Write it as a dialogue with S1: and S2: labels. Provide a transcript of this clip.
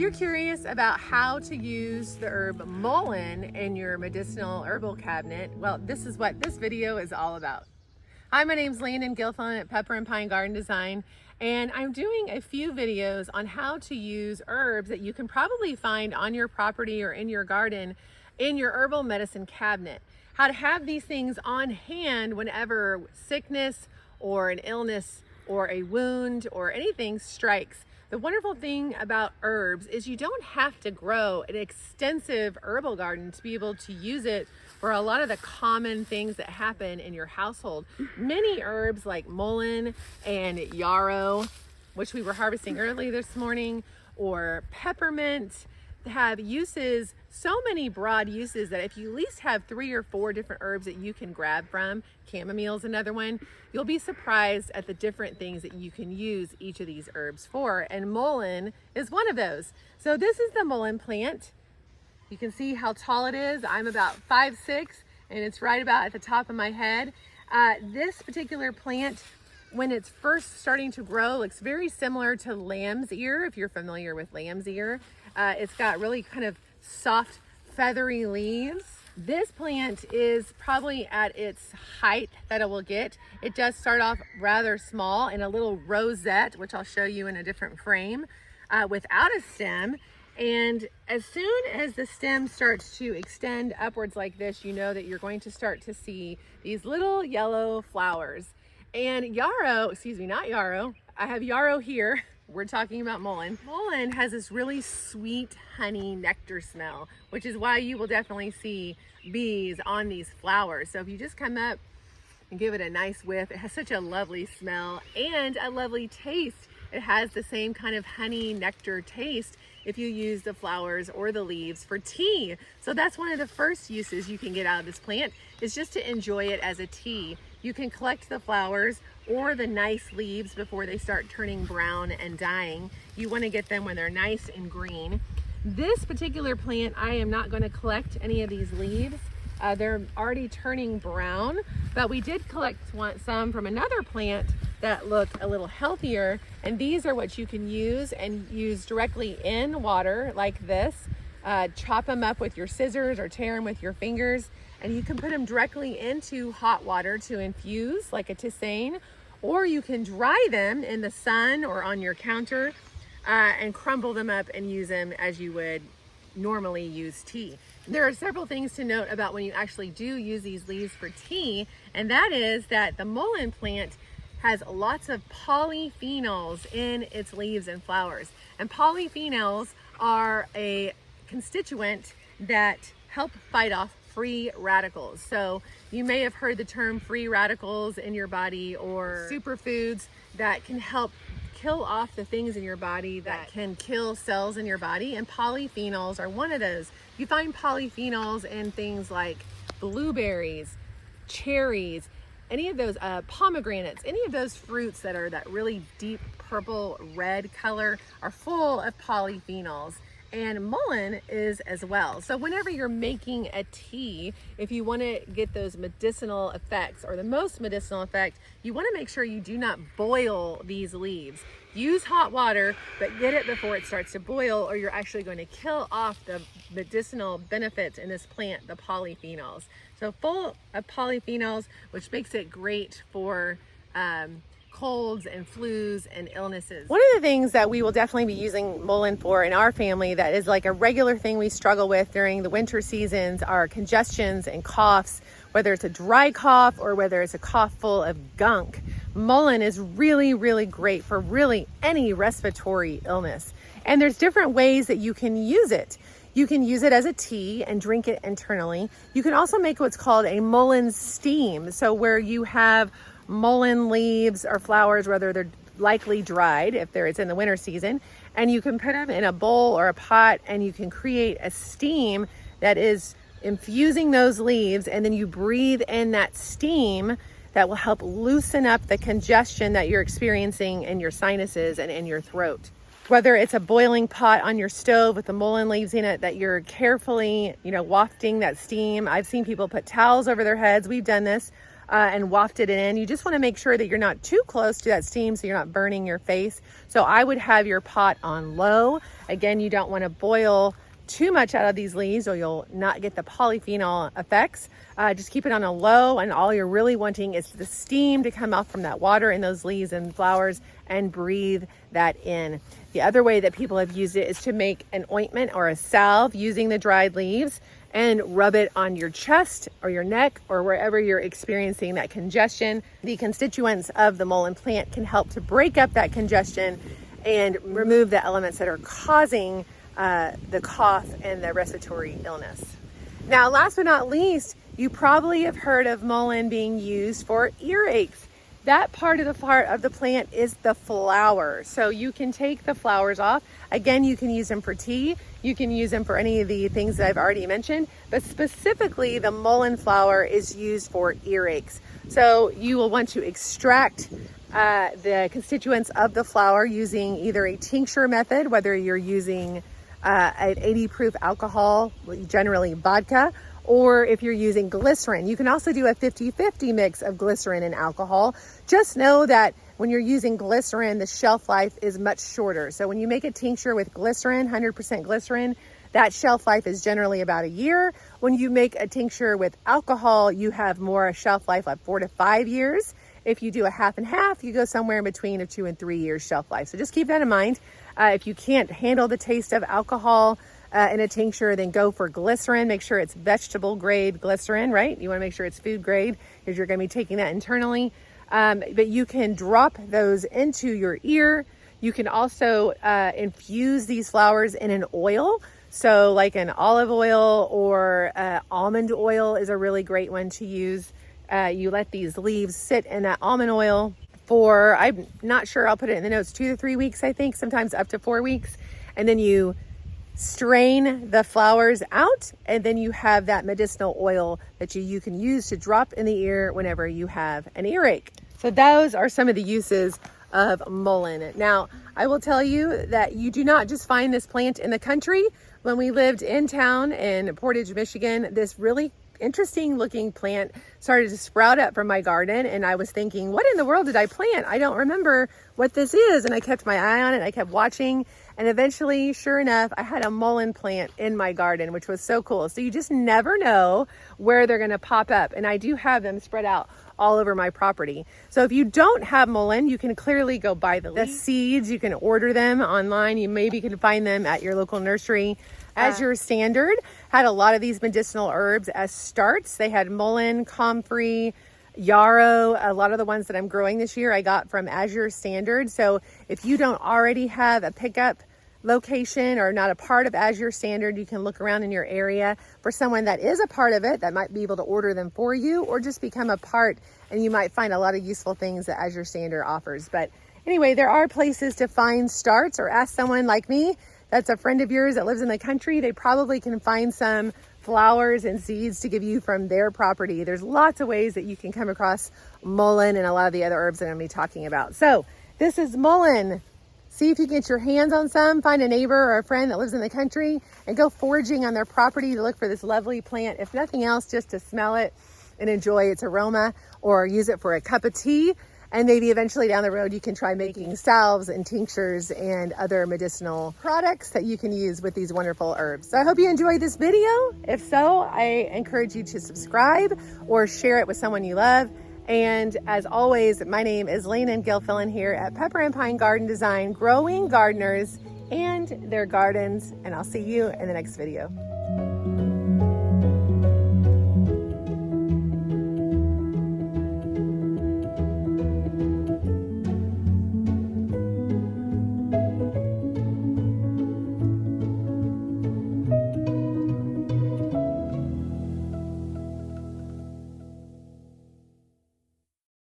S1: you're curious about how to use the herb mullein in your medicinal herbal cabinet, well, this is what this video is all about. Hi, my name's Landon Gilthon at Pepper and Pine Garden Design, and I'm doing a few videos on how to use herbs that you can probably find on your property or in your garden in your herbal medicine cabinet. How to have these things on hand whenever sickness or an illness or a wound or anything strikes. The wonderful thing about herbs is you don't have to grow an extensive herbal garden to be able to use it for a lot of the common things that happen in your household. Many herbs like mullein and yarrow, which we were harvesting early this morning, or peppermint, have uses, so many broad uses that if you at least have 3 or 4 different herbs that you can grab from, chamomile is another one, you'll be surprised at the different things that you can use each of these herbs for, and mullein is one of those. So this is the mullein plant. You can see how tall it is. I'm about 5'6", and it's right about at the top of my head. This particular plant, when it's first starting to grow, looks very similar to lamb's ear, if you're familiar with lamb's ear. It's got really kind of soft, feathery leaves. This plant is probably at its height that it will get. It does start off rather small in a little rosette, which I'll show you in a different frame, without a stem. And as soon as the stem starts to extend upwards like this, you know that you're going to start to see these little yellow flowers. And yarrow, excuse me, not yarrow, I have yarrow here. We're talking about mullein. Mullein has this really sweet honey nectar smell, which is why you will definitely see bees on these flowers. So if you just come up and give it a nice whiff, it has such a lovely smell and a lovely taste. It has the same kind of honey nectar taste if you use the flowers or the leaves for tea. So that's one of the first uses you can get out of this plant, is just to enjoy it as a tea. You can collect the flowers or the nice leaves before they start turning brown and dying. You want to get them when they're nice and green. This particular plant, I am not going to collect any of these leaves. They're already turning brown, but we did collect some from another plant that look a little healthier, and these are what you can use and use directly in water like this. Chop them up with your scissors or tear them with your fingers, and you can put them directly into hot water to infuse like a tisane, or you can dry them in the sun or on your counter and crumble them up and use them as you would normally use tea. There are several things to note about when you actually do use these leaves for tea, and that is that the mullein plant has lots of polyphenols in its leaves and flowers. And polyphenols are a constituent that help fight off free radicals. So you may have heard the term free radicals in your body, or superfoods that can help kill off the things in your body that can kill cells in your body, and polyphenols are one of those. You find polyphenols in things like blueberries, cherries, any of those pomegranates, any of those fruits that are that really deep purple red color are full of polyphenols. And mullein is as well. So whenever you're making a tea, if you want to get those medicinal effects, or the most medicinal effect, you want to make sure you do not boil these leaves. Use hot water, but get it before it starts to boil, or you're actually going to kill off the medicinal benefits in this plant, the polyphenols. So full of polyphenols, which makes it great for colds and flus and illnesses. One of the things that we will definitely be using mullein for in our family, that is like a regular thing we struggle with during the winter seasons, are congestions and coughs, whether it's a dry cough or whether it's a cough full of gunk. Mullein is really, really great for really any respiratory illness. And there's different ways that you can use it. You can use it as a tea and drink it internally. You can also make what's called a mullein steam. So where you have mullein leaves or flowers, whether they're likely dried if it's in the winter season, and you can put them in a bowl or a pot, and you can create a steam that is infusing those leaves, and then you breathe in that steam that will help loosen up the congestion that you're experiencing in your sinuses and in your throat. Whether it's a boiling pot on your stove with the mullein leaves in it that you're carefully, wafting that steam. I've seen people put towels over their heads. We've done this. and wafted it in. You just want to make sure that you're not too close to that steam so you're not burning your face. So I would have your pot on low. Again, you don't want to boil too much out of these leaves or you'll not get the polyphenol effects. Just keep it on a low, and all you're really wanting is the steam to come off from that water in those leaves and flowers and breathe that in. The other way that people have used it is to make an ointment or a salve using the dried leaves and rub it on your chest or your neck or wherever you're experiencing that congestion. The constituents of the mullein plant can help to break up that congestion and remove the elements that are causing the cough and the respiratory illness. Now, last but not least, you probably have heard of mullein being used for earaches. That part of the plant is the flower. So you can take the flowers off. Again, you can use them for tea. You can use them for any of the things that I've already mentioned, but specifically the mullein flower is used for earaches. So you will want to extract the constituents of the flower using either a tincture method, whether you're using an 80 proof alcohol, generally vodka, or if you're using glycerin. You can also do a 50-50 mix of glycerin and alcohol. Just know that when you're using glycerin, the shelf life is much shorter. So when you make a tincture with glycerin, 100% glycerin, that shelf life is generally about a year. When you make a tincture with alcohol, you have more shelf life, like 4 to 5 years. If you do a half and half, you go somewhere in between a 2 and 3 years shelf life. So just keep that in mind. If you can't handle the taste of alcohol in a tincture, then go for glycerin. Make sure it's vegetable grade glycerin, right? You want to make sure it's food grade because you're going to be taking that internally. But you can drop those into your ear. You can also infuse these flowers in an oil. So like an olive oil or almond oil is a really great one to use. You let these leaves sit in that almond oil for, I'm not sure, I'll put it in the notes, 2 to 3 weeks, I think, sometimes up to 4 weeks. And then you strain the flowers out, and then you have that medicinal oil that you can use to drop in the ear whenever you have an earache. So those are some of the uses of mullein. Now, I will tell you that you do not just find this plant in the country. When we lived in town in Portage, Michigan, this really interesting looking plant started to sprout up from my garden, and I was thinking, what in the world did I plant? I don't remember what this is. And I kept my eye on it. I kept watching, and eventually, sure enough, I had a mullein plant in my garden, which was so cool. So you just never know where they're going to pop up, and I do have them spread out all over my property. So if you don't have mullein, you can clearly go buy the seeds. You can order them online. You maybe can find them at your local nursery. As Your Standard had a lot of these medicinal herbs as starts. They had mullein, comfrey, yarrow. A lot of the ones that I'm growing this year I got from As Your Standard. So if you don't already have a pickup location or not a part of As Your Standard, you can look around in your area for someone that is a part of it that might be able to order them for you, or just become a part, and you might find a lot of useful things that As Your Standard offers. But anyway, there are places to find starts, or ask someone like me that's a friend of yours that lives in the country. They probably can find some flowers and seeds to give you from their property. There's lots of ways that you can come across mullein and a lot of the other herbs that I'm going to be talking about. So this is mullein. See if you can get your hands on some. Find a neighbor or a friend that lives in the country and go foraging on their property to look for this lovely plant. If nothing else, just to smell it and enjoy its aroma, or use it for a cup of tea. And maybe eventually down the road, you can try making salves and tinctures and other medicinal products that you can use with these wonderful herbs. So I hope you enjoyed this video. If so, I encourage you to subscribe or share it with someone you love. And as always, my name is Lena Gilfillan here at Pepper and Pine Garden Design, growing gardeners and their gardens. And I'll see you in the next video.